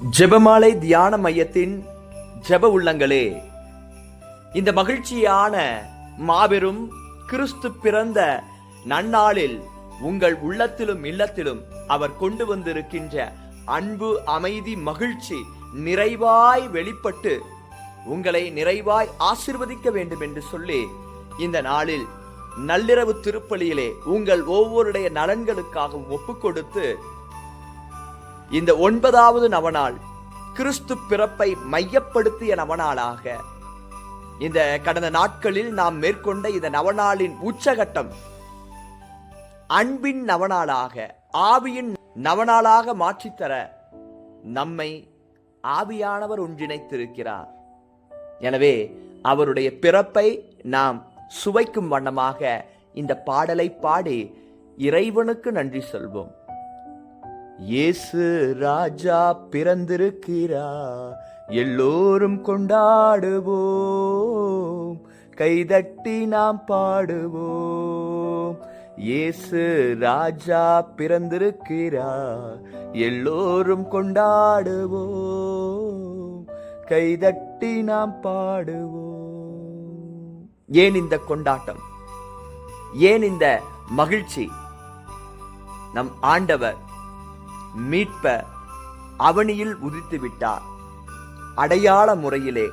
ஜெபமாலை தியான மையத்தின் ஜெப உள்ளங்களே, இந்த மகிழ்ச்சியான மாபெரும் கிறிஸ்து பிறந்த நன்னாளில் உங்கள் உள்ளத்திலும் இல்லத்திலும் அவர் கொண்டு வந்திருக்கின்ற அன்பு, அமைதி, மகிழ்ச்சி நிறைவாய் வெளிப்பட்டு உங்களை நிறைவாய் ஆசீர்வதிக்க வேண்டும் என்று சொல்லி இந்த நாளில் நள்ளிரவு திருப்பலியிலே உங்கள் ஒவ்வொருடைய நலன்களுக்காகவும் ஒப்புக் கொடுத்து இந்த 9வது நவநாள் கிறிஸ்து பிறப்பை மையப்படுத்திய நவநாளாக இந்த கடந்த நாட்களில் நாம் மேற்கொண்ட இந்த நவநாளின் உச்சகட்டம் அன்பின் நவநாளாக, ஆவியின் நவநாளாக மாற்றித்தர நம்மை ஆவியானவர் ஒன்றிணைத்திருக்கிறார். எனவே அவருடைய பிறப்பை நாம் சுவைக்கும் வண்ணமாக இந்த பாடலை பாடி இறைவனுக்கு நன்றி சொல்வோம். இயேசு ராஜா பிறந்திருக்கிறார், எல்லோரும் கொண்டாடுவோம், கைதட்டி நாம் பாடுவோம். இயேசு ராஜா பிறந்திருக்கிறார், எல்லோரும் கொண்டாடுவோம், கைதட்டி நாம் பாடுவோம். ஏன் இந்த கொண்டாட்டம்? ஏன் இந்த மகிழ்ச்சி? நம் ஆண்டவர் மீட்பர் அவனியில் உதித்து விட்டார். அடையாள முறையிலே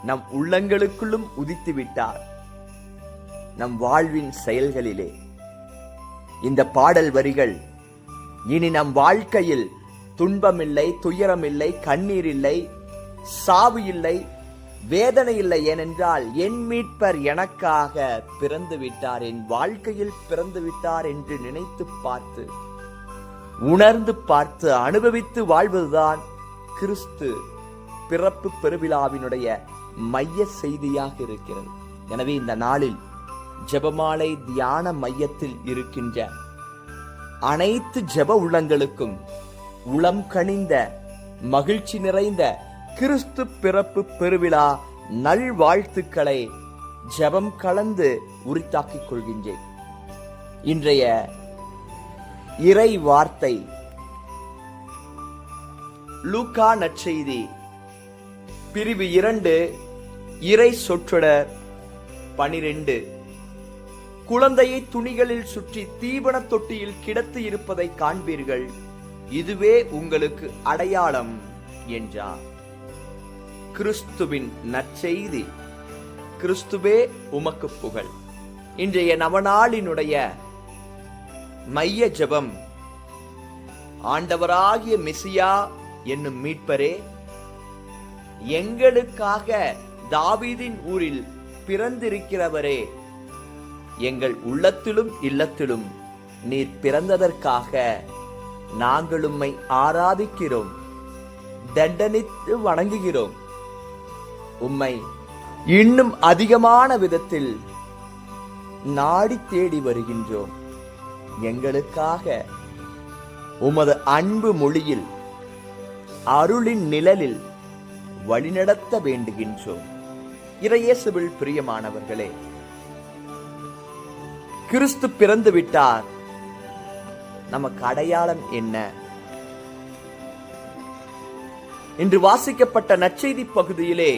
நம் உள்ளங்களுக்குள்ளும் உதித்து விட்டார். நம் வாழ்வின் செயல்களிலே இந்த பாடல் வரிகள் இனி நம் வாழ்க்கையில் துன்பமில்லை, துயரமில்லை, கண்ணீர் இல்லை, சாவு இல்லை, வேதனை இல்லை. ஏனென்றால் என் மீட்பர் எனக்காக பிறந்து விட்டார், என் வாழ்க்கையில் பிறந்து விட்டார் என்று நினைத்து பார்த்து, உணர்ந்து பார்த்து, அனுபவித்து வாழ்வதுதான் கிறிஸ்து பிறப்பு பெருவிழாவினுடைய மைய செய்தியாக இருக்கிறது. எனவே இந்த நாளில் ஜெபமாலை தியான மையத்தில் இருக்கின்ற அனைத்து ஜெப உள்ளங்களுக்கும் உளம் கனிந்த மகிழ்ச்சி நிறைந்த கிறிஸ்து பிறப்பு பெருவிழா நல்வாழ்த்துக்களை ஜெபம் கலந்து உரித்தாக்கிக் கொள்கின்றேன். இன்றைய இறை வார்த்தை லூக்கா நற்செய்தி பிரிவு 2 இறை சொற்றொடர் 12. குழந்தையை துணிகளில் சுற்றி தீவன தொட்டியில் கிடத்து இருப்பதை காண்பீர்கள், இதுவே உங்களுக்கு அடையாளம் என்றார். கிறிஸ்துவின் நற்செய்தி. கிறிஸ்துவே உமக்கு புகழ். இன்றைய நவநாளினுடைய மைய ஜெபம், ஆண்டவராகிய மெசியா என்னும் மீட்பரே, எங்களுக்காக தாவீதின் ஊரில் பிறந்திருக்கிறவரே, எங்கள் உள்ளத்திலும் இல்லத்திலும் நீர் பிறந்ததற்காக நாங்கள் உம்மை ஆராதிக்கிறோம், தண்டனித்து வணங்குகிறோம். உம்மை இன்னும் அதிகமான விதத்தில் நாடி தேடி வருகின்றோம். எங்களுக்காக உமது அன்பு மொழியில், அருளின் நிழலில் வழிநடத்த வேண்டுகின்றோம். இறையேசுவில் பிரியமானவர்களே, கிறிஸ்து பிறந்து விட்டார். நமக்கு அடையாளம் என்ன? இன்று வாசிக்கப்பட்ட நற்செய்தி பகுதியிலே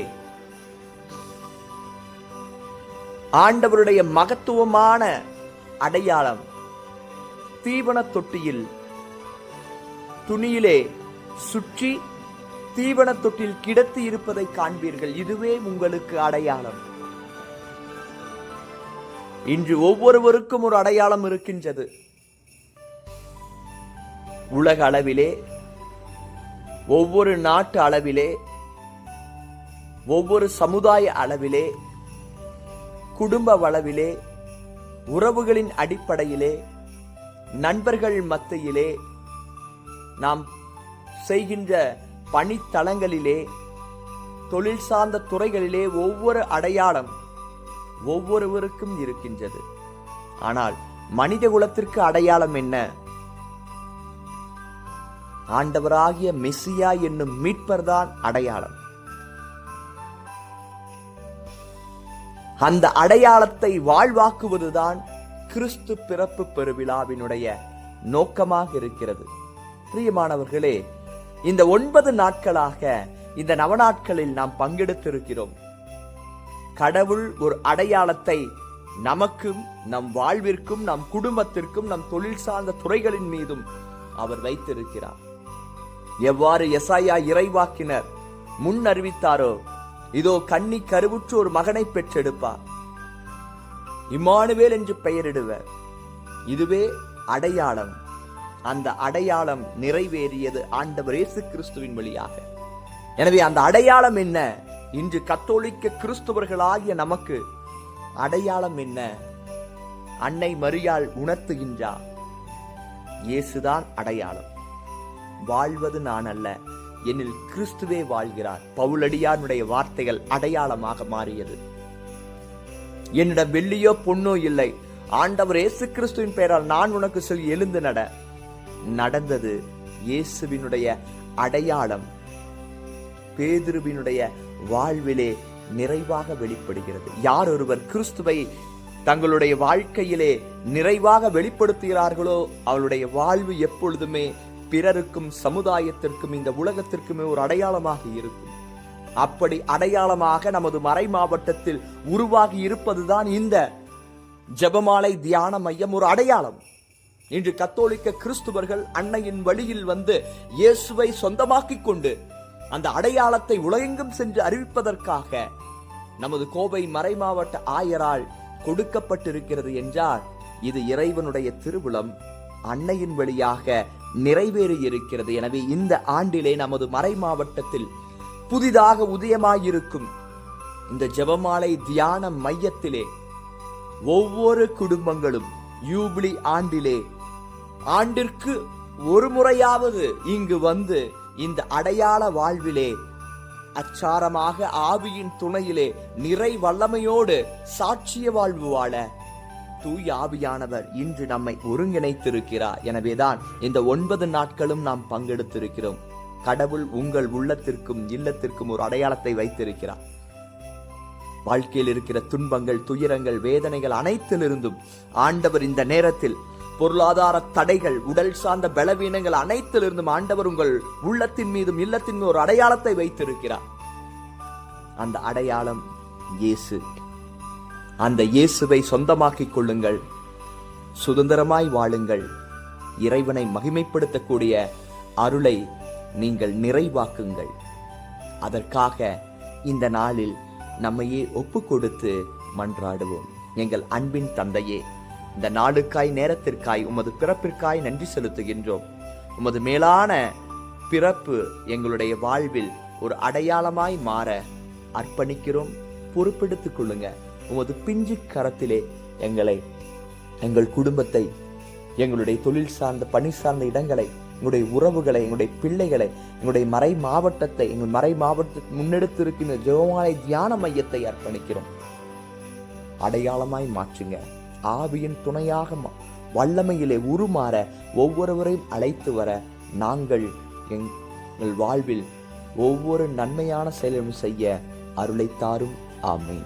ஆண்டவருடைய மகத்துவமான அடையாளம் தீவன தொட்டியில் துணியிலே சுற்றி தீவன தொட்டில் கிடத்தி இருப்பதை காண்பீர்கள், இதுவே உங்களுக்கு அடையாளம். இன்று ஒவ்வொருவருக்கும் ஒரு அடையாளம் இருக்கின்றது. உலக அளவிலே, ஒவ்வொரு நாட்டு அளவிலே, ஒவ்வொரு சமுதாய அளவிலே, குடும்ப அளவிலே, உறவுகளின் அடிப்படையிலே, நண்பர்கள் மத்தியிலே, நாம் செய்கின்ற பணித்தளங்களிலே, தொழில் சார்ந்த துறைகளிலே ஒவ்வொரு அடையாளம் ஒவ்வொருவருக்கும் இருக்கின்றது. ஆனால் மனித குலத்திற்கு அடையாளம் என்ன? ஆண்டவராகிய மெசியா என்னும் மீட்பர்தான் அடையாளம். அந்த அடையாளத்தை வாழ்வாக்குவதுதான் கிறிஸ்து பிறப்பு பெருவிழாவினுடைய நோக்கமாக இருக்கிறது. பிரியமானவர்களே, இந்த 9 நாட்களாக இந்த நவநாட்களில் நாம் பங்கெடுத்திருக்கிறோம். கடவுள் ஒரு அடையாளத்தை நமக்கும், நம் வாழ்விற்கும், நம் குடும்பத்திற்கும், நம் தொழில் சார்ந்த துறைகளின் மீதும் அவர் வைத்திருக்கிறார். எவ்வாறு எசாயா இறைவாக்கினர் முன் அறிவித்தாரோ, இதோ கன்னி கருவுற்று ஒரு மகனை பெற்றெடுப்பார், இம்மானுவேல் என்று பெயரிடுவர். இதுவே அடையாளம். அந்த அடையாளம் நிறைவேறியது ஆண்டவர் இயேசு கிறிஸ்துவின் வழியாக. எனவே அந்த அடையாளம் என்ன? இன்று கத்தோலிக்க கிறிஸ்துவர்களாகிய நமக்கு அடையாளம் என்ன? அன்னை மரியாள் உணர்த்துகின்றார், இயேசுதான் அடையாளம். வாழ்வது நான் அல்ல, என்னில் கிறிஸ்துவே வாழ்கிறார். பவுலடியாருடைய வார்த்தைகள் அடையாளமாக மாறியது. என்னிடம் வெள்ளியோ பொன்னோ இல்லை, ஆண்டவர் இயேசு கிறிஸ்துவின் பெயரால் நான் உனக்கு சொல்லி எழுந்து நட. நடந்தது. இயேசுவினுடைய அடையாளம் பேதுருவினுடைய வாழ்விலே நிறைவாக வெளிப்படுகிறது. யார் ஒருவர் கிறிஸ்துவை தங்களுடைய வாழ்க்கையிலே நிறைவாக வெளிப்படுத்துகிறார்களோ அவளுடைய வாழ்வு எப்பொழுதுமே பிறருக்கும், சமுதாயத்திற்கும், இந்த உலகத்திற்குமே ஒரு அடையாளமாக இருக்கும். அப்படி அடையாளமாக நமது மறை மாவட்டத்தில் உருவாகி இருப்பதுதான் இந்த ஜெபமாலை தியான மையம். ஒரு அடையாளம். இன்று கத்தோலிக்க கிறிஸ்துவர்கள் அன்னையின் வழியில் வந்து இயேசுவை சொந்தமாக்கிக் கொண்டு அந்த அடையாளத்தை உலகெங்கும் சென்று அறிவிப்பதற்காக நமது கோவை மறை மாவட்ட ஆயரால் கொடுக்கப்பட்டிருக்கிறது என்றால், இது இறைவனுடைய திருவுளம் அன்னையின் வழியாக நிறைவேறி இருக்கிறது. எனவே இந்த ஆண்டிலே நமது மறை மாவட்டத்தில் புதிதாக உதயமாயிருக்கும் இந்த ஜெபமாலை தியான மையத்திலே ஒவ்வொரு குடும்பங்களும் யூபிலி ஆண்டிலே ஆண்டிற்கு ஒரு முறையாவது இங்கு வந்து இந்த அடையாள வாழ்விலே அச்சாரமாக ஆவியின் துணையிலே நிறை வல்லமையோடு சாட்சிய வாழ்வு வாழ தூய் ஆவியானவர் இன்று நம்மை ஒருங்கிணைத்திருக்கிறார். எனவேதான் இந்த 9 நாட்களும் நாம் பங்கெடுத்திருக்கிறோம். கடவுள் உங்கள் உள்ளத்திற்கும் இல்லத்திற்கும் ஒரு அடையாளத்தை வைத்திருக்கிறார். வாழ்க்கையில் இருக்கிற துன்பங்கள், துயரங்கள், வேதனைகள் அனைத்திலிருந்தும் ஆண்டவர் இந்த நேரத்தில் பொருளாதார தடைகள், உடல் சார்ந்த பலவீனங்கள் அனைத்திலிருந்தும் ஆண்டவர் உங்கள் உள்ளத்தின் மீதும் இல்லத்தின் மீதும் ஒரு அடையாளத்தை வைத்திருக்கிறார். அந்த அடையாளம் இயேசு. அந்த இயேசுவை சொந்தமாக்கிக் கொள்ளுங்கள், சுதந்திரமாய் வாழுங்கள், இறைவனை மகிமைப்படுத்தக்கூடிய அருளை நீங்கள் நிறைவாக்குங்கள். அதற்காக இந்த நாளில் நம்மையே ஒப்பு கொடுத்து மன்றாடுவோம். எங்கள் அன்பின் தந்தையே, இந்த நாளுக்காய், நேரத்திற்காய், உமது பிறப்பிற்காய் நன்றி செலுத்துகின்றோம். உமது மேலான பிறப்பு எங்களுடைய வாழ்வில் ஒரு அடையாளமாய் மாற அர்ப்பணிக்கிறோம். பொறுப்பெடுத்துக் கொள்ளுங்க. உமது பிஞ்சு கரத்திலே எங்களை, எங்கள் குடும்பத்தை, எங்களுடைய தொழில் சார்ந்த பணி சார்ந்த இடங்களை, எங்களுடைய உறவுகளை, எங்களுடைய பிள்ளைகளை, எங்களுடைய மறை மாவட்டத்தை, எங்கள் மறை மாவட்டத்தை முன்னெடுத்திருக்கின்ற ஜெபமாலை தியான மையத்தை அர்ப்பணிக்கிறோம். அடையாளமாய் மாற்றுங்க. ஆவியின் துணையாக வல்லமையிலே உருமாற ஒவ்வொருவரையும் அழைத்து வர நாங்கள் எங்கள் வாழ்வில் ஒவ்வொரு நன்மையான செயலும் செய்ய அருளை தாரும். ஆமென்.